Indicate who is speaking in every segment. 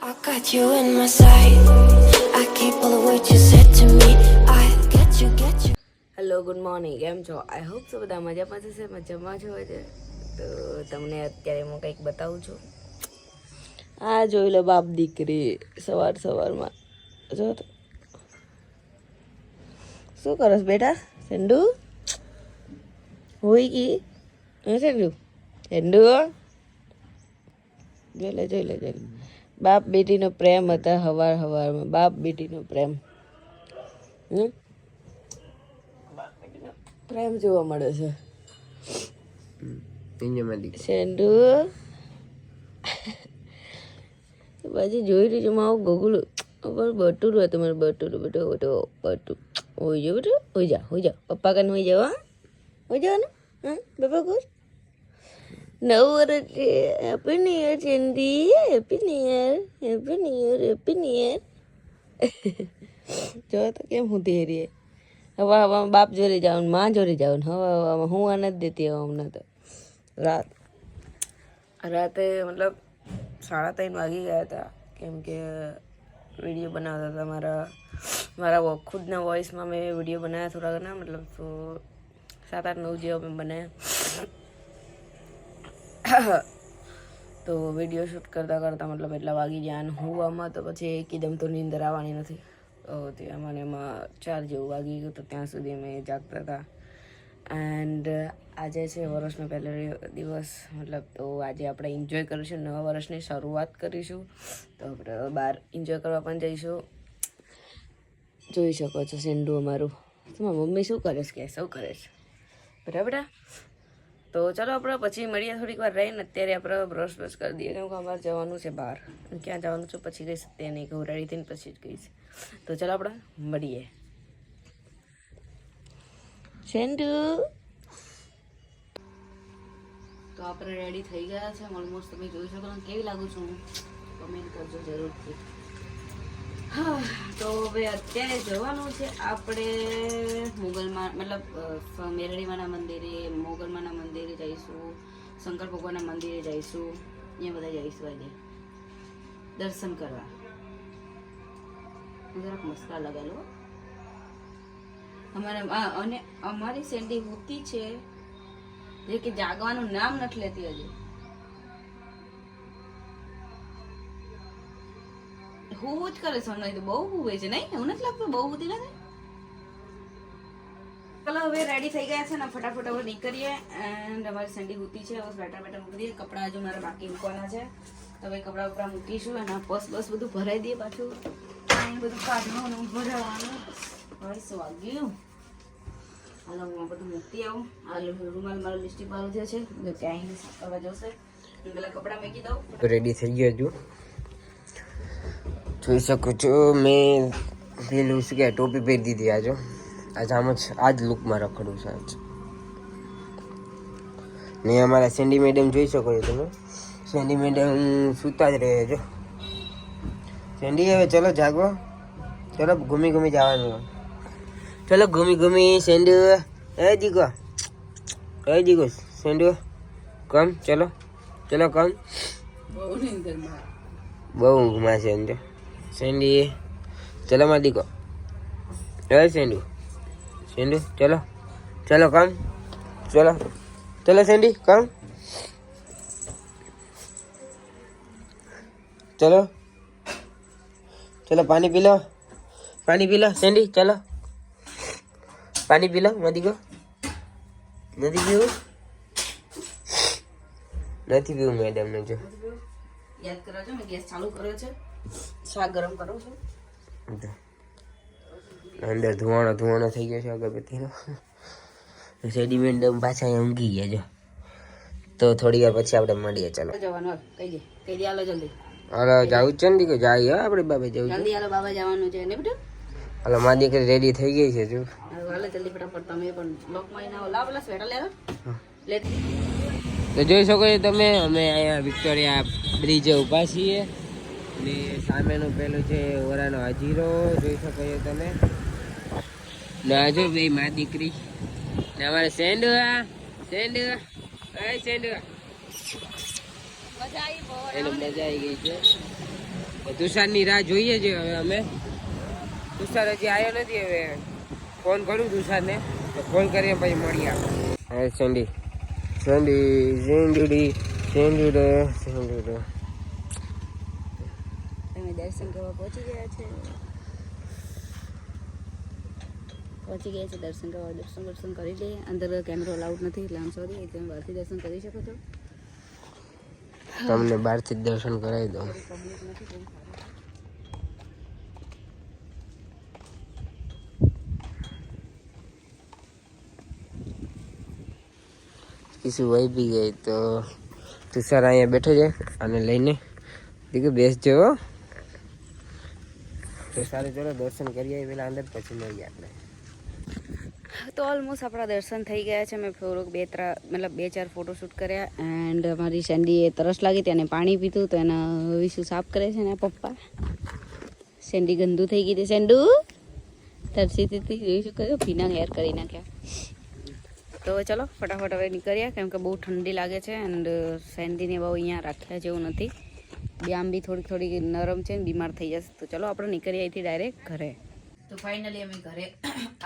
Speaker 1: I got you in my sight. I keep all the words you said to me. I get you.
Speaker 2: Hello good morning, કેમ છો? I hope so બધા મજામાં જશે, મજામાં છો છે. તો તમને અત્યારે હું કંઈક બતાવું છું. આ જોઈ લો બાપ દીકરી સવારમાં જો તો શું કરસ બેટા? ચંદુ હોય કી ચંદુ જોઈ લે બાપ બેટીનો પ્રેમ હતા હવારમાં. બાપ બેટીનો પ્રેમ પ્રેમ જોવા મળે છે. સેન્ડુ પછી જોઈ રહી છું મારું ગોગલું બટુરું હતું મારું બટુરું હોઈ જાવ બેટું હોઈ જા પપ્પા કને હોઈ જાવ. હોઈ જવાનું હા બાપા કોર 9 વર્ષ છે. Happy new year Chandi, happy new year. જો તો કેમ હું ધેરીએ હવામાં બાપ જોડે જાવ ને માં જોડે જાવ ને હવામાં હું આ નથી દેતી હમણાં તો રાતે મતલબ 3:30 વાગી ગયા હતા કેમ કે વિડીયો બનાવતા હતા મારા ખુદના વોઇસમાં મેં વિડીયો બનાવ્યા થોડા ઘણા મતલબ તો 7-8-9 જેવા મેં બનાવ્યા. તો વિડીયો શૂટ કરતાં મતલબ એટલા વાગી ગયા અને હું આમાં તો પછી એકદમ તો નીંદર આવવાની નથી. ત્યાં મને એમાં 4 જેવું વાગી ગયું તો ત્યાં સુધી અમે જાગતા હતા. એન્ડ આજે છે વર્ષનો પહેલો દિવસ મતલબ તો આજે આપણે એન્જોય કરીશું, નવા વર્ષની શરૂઆત કરીશું. તો આપણે બહાર એન્જોય કરવા પણ જઈશું. જોઈ શકો છો સેન્ડુ અમારું. તમારી મમ્મી શું કરે છે કે શું કરે છે બરાબર. તો ચાલો આપણે પછી મળીએ થોડીક વાર રહીને. અત્યારે આપણે બ્રશ કરી દઈએ કેમ કે અમારે જવાનું છે બહાર. ક્યાં જવાનું છે પછી કહીશ, તે નહીં કહું, રેડી થઈને પછી જ કહીશ. તો ચાલો આપણે મળીએ. સેન્ડુ તો આપણે રેડી થઈ ગયા છે ઓલમોસ્ટ. તમે જોઈ શકો કેવી લાગુ છું કમેન્ટ કરજો જરૂરથી. હા તો હવે અત્યારે જવાનું છે આપણે મોગલમાં મતલબ મેરડીમાના મંદિરે, મોગલમાના મંદિરે જઈશું, શંકર ભગવાનના મંદિરે જઈશું. અહીંયા બધા જઈશું આજે દર્શન કરવા. જરાક મસ્કા લગાડો અને અમારી સેન્ડી હોતી છે જે કે જાગવાનું નામ નથી લેતી. હજી હું જ કરે છે તો બહુ હુવે છે નહીં? એવું નથી લાગતું બહુ બધી નથી? ચાલો હવે રેડી થઈ ગયા છે ને ફટાફટ હવે નીકળીએ. એન્ડ અમારી સેન્ડી હોતી છે હવે સ્વેટર મૂકી દઈએ. કપડાં હજુ મારે બાકી મૂકવાના છે તો હવે કપડાં મૂકીશું અને બસ બધું ભરાઈ દઈએ. પાછું બધું કાઢવાનું ભરાવાનું. હવે શું વાગ્યું? હાલો હું બધું મૂકતી આવું. આ રૂમાલ મારો લિપસ્ટિક વાળું જે છે ક્યાંય કરવા જશે. પેલા કપડાં મૂકી દઉં.
Speaker 3: રેડી થઈ ગયો છું, જોઈ શકો છો. મેં પેલું શું કે ટોપી પહેરી દીધી આજે આ જ લુકમાં રખડું છે આજ. ને અમારા સેન્ડી મેડમ જોઈ શકો છો તમે. સેન્ડી મેડમ સૂતા જ રહે છો. સેન્ડી હવે ચલો જાગો, ચલો ઘૂમી જવાનું. ચલો ઘૂમી સેન્ડુ જીગો સેન્ડુ કમ ચલો કમ. બહુ ઊંઘમાં છે અંદર સેન્ડી. ચલો માં દીકો સેન્ડુ ચલો કમ. ચલો સેન્ડી કમ. ચલો પાણી પી લો સેન્ડી. ચલો પાણી પી લો મદીકો. નથી પીવું મેડમ ને. જો
Speaker 2: યાદ કરો છો મેં ગેસ ચાલુ કર્યો છે, શાક ગરમ કરું છું.
Speaker 3: અંદર ધુવાણો થઈ ગયો છે અગરબત્તીનો. સેડી મેડમ પાછા ઊંઘી ગયા જો. તો થોડી વાર પછી આપણે મળીએ. ચાલો
Speaker 2: જવાનું કહી દે હાલો જલ્દી.
Speaker 3: હાલો જાવું છે ને દીકરી જાય આપણે બાબા જવું
Speaker 2: જલ્દી હાલો બાબા જવાનું છે ને બેટા.
Speaker 3: હાલો મારી દીકરી રેડી થઈ ગઈ છે જો.
Speaker 2: હાલો જલ્દી ફટાફટ. તમે પણ લોકમાં આવો. લાવ પેલા સ્વેટર લે.
Speaker 3: તો જોઈ શકો છો તમે અમે અહીંયા વિક્ટોરિયા બ્રિજે ઊભા છીએ ને સામેનું પેલું છે ઓરાનો હજીરો જોઈ શકો છો તમે. ને હજુ બે મા દીકરી ને અમારે સેન્ડુ એને મજા આવી ગઈ છે. તુષારની રાહ જોઈએ છે હવે અમે. તુષાર હજી આવ્યો નથી. હવે ફોન કરું તુષારને, તો ફોન કરીએ પછી મળીએ આપણે. હા Sandy Sandy Sandy Sandy Sandy.
Speaker 2: તમે દર્શન કરવા પહોંચી ગયા છે? પહોંચી ગયા છે દર્શન કરવા. દર્શન કરી લઈએ. અંદર કેમેરો અલાઉડ નથી એટલે આમ સોરી. તમે બહારથી દર્શન કરી શકો છો.
Speaker 3: તમને બહારથી જ દર્શન કરાવી દઉં.
Speaker 2: પબ્લિક નથી બહુ સારું.
Speaker 3: કિસુ વહી બી ગઈ તો તુષાર અહીંયા બેઠો છે અને લઈને દીકરી બેસજો. તો સારું ચલો દર્શન કરીએ પેલા અંદર, પછી મળીએ આપણે.
Speaker 2: તો ઓલમોસ્ટ આપણા દર્શન થઈ ગયા છે. મેં થોડુંક બે ચાર ફોટોશૂટ કર્યા. એન્ડ મારી સેન્ડીએ તરસ લાગી હતી અને પાણી પીધું, તો એના વિશુ સાફ કરે છે ને પપ્પા. સેન્ડી ગંદુ થઈ ગઈ હતી. સેન્ડુ તરસી હતી, જોઈ શકો છો, ભીના હેર કરી નાખ્યા. તો ચલો ફટાફટ હવે નીકળ્યા, કેમ કે બહુ ઠંડી લાગે છે. એન્ડ સેન્ડીને બહુ અહીંયા રાખ્યા જેવું નથી. આમ બી થોડી નરમ છે ને બીમાર થઈ જશે. તો ચલો આપણે નીકળીએ અહીંથી ડાયરેક્ટ ઘરે. તો ફાઇનલી અમે ઘરે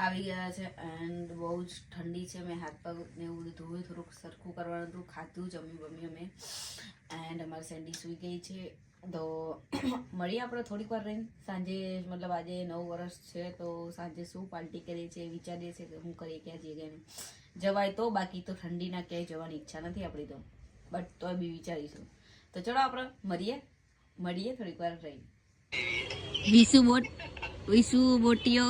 Speaker 2: આવી ગયા છે. એન્ડ બહુ જ ઠંડી છે. મેં હાથ પગ ને એવું બધું ધોયું, થોડુંક સરખું કરવાનું હતું, ખાધું જમી અમે. એન્ડ અમારી સેન્ડી સૂઈ ગઈ છે. તો મળીએ આપણે થોડીક વાર રહીને સાંજે. મતલબ આજે 9 વર્ષ છે, તો સાંજે શું પાર્ટી કરીએ છીએ વિચારીએ છીએ કે હું કરીએ, ક્યાં જઈએ ક્યાં જવાય તો. બાકી તો ઠંડીના ક્યાંય જવાની ઈચ્છા નથી આપણી તો, બટ તોય બી વિચારીશું. તો ચલો આપણે મળીએ થોડીક વાર રહીને. વિસુ બોટીઓ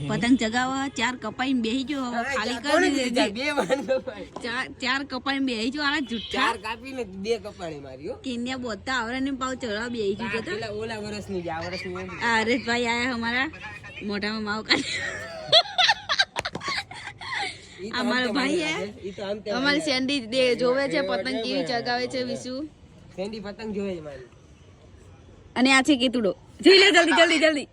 Speaker 2: પતંગ ચગાવવા 4 કપાઈને બેહી જો. હવે ખાલી કરી દેજે. 4 કપાઈને બેહી જો. આલા જુઠ્ઠા
Speaker 3: 4 કાપીને 2 કપાણી માર્યો.
Speaker 2: કિન્યા બોતા આવરે ને પાવ ચડવા બેહી જો. તો
Speaker 3: ઓલા વર્ષની જ આ વર્ષની.
Speaker 2: હરેશભાઈ આયા અમારા મોઢામાં માવ કાઢી. અમારા ભાઈ હે, અમારી સેન્ડી જોવે છે પતંગ કેવી ચગાવે છે વિસુ.
Speaker 3: સેન્ડી પતંગ જોવે છે મારી.
Speaker 2: અને આ છે કેતુડો. જોઈ લે જલ્દી.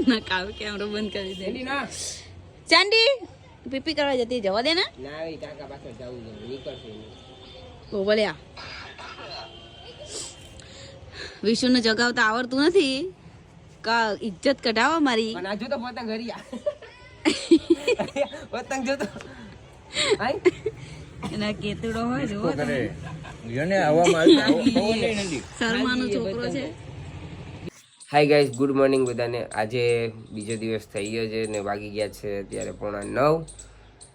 Speaker 2: ના કાવ કેમેરો બંધ કરી દે. સેન્ડી પીપી કરવા જતી, જવા દે ને.
Speaker 3: ના એ કાકા પાછળ જવું છે, નીકળશે.
Speaker 2: ઓ બોલ્યા વિશુને જગાવતા આવડતું નથી. કા ઇજ્જત કઢાવો મારી.
Speaker 3: પણ આજુ તો પતંગ હરિયા. પતંગ જોતો આય
Speaker 2: એના કેતુડો હોય જો
Speaker 4: કરે યોને હવામાં આવી
Speaker 2: શર્માનો છોકરો છે.
Speaker 3: હાય ગાઈઝ, ગુડ મોર્નિંગ બધાને. આજે બીજો દિવસ થઈ ગયો છે ને વાગી ગયા છે અત્યારે 8:45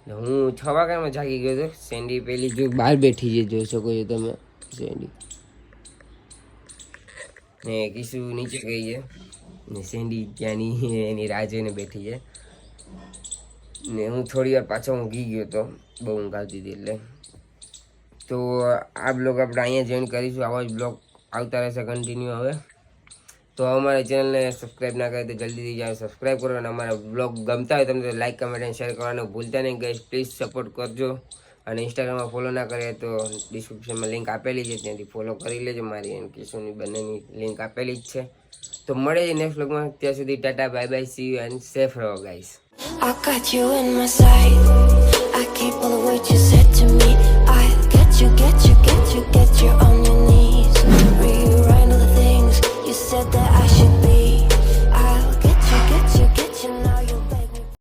Speaker 3: ને હું 6 વાગ્યામાં જાગી ગયો હતો. સેન્ડી પેલી જો બહાર બેઠી છે, જોઈ શકો છો તમે. સેન્ડી ને કિસુ નીચે ગઈ છે ને સેન્ડી ત્યાંની એની રાહ જોઈને બેઠી છે. ને હું થોડી વાર પાછો ઊંઘી ગયો હતો, બહુ ઊંઘ આવતી હતી એટલે. તો આ બ્લોગ આપણે અહીંયા જોઈન કરીશું. આવા જ બ્લોગ આવતા રહેશે કન્ટિન્યુ હવે. તો અમારા ચેનલને સબસ્ક્રાઈબ ના કરે તો જલ્દીથી જાઓ સબસ્ક્રાઈબ કરો. અને અમારા બ્લોગ ગમતા હોય તમને તો લાઈક, કમેન્ટ અને શેર કરવાનું ભૂલતા નહીં ગાઈસ. પ્લીઝ સપોર્ટ કરજો. અને ઇન્સ્ટાગ્રામમાં ફોલો ના કરે તો ડિસ્ક્રિપ્શનમાં લિંક આપેલી છે, ત્યાંથી ફોલો કરી લેજો. મારી અને કિશુની બંનેની લિંક આપેલી જ છે. તો મળે છે નેક્સ્ટ બ્લોગમાં. ત્યાં સુધી Tata, bye bye, C you and safe રહો guys.
Speaker 1: I got you in my sight. I keep all the words you said to me. I get you on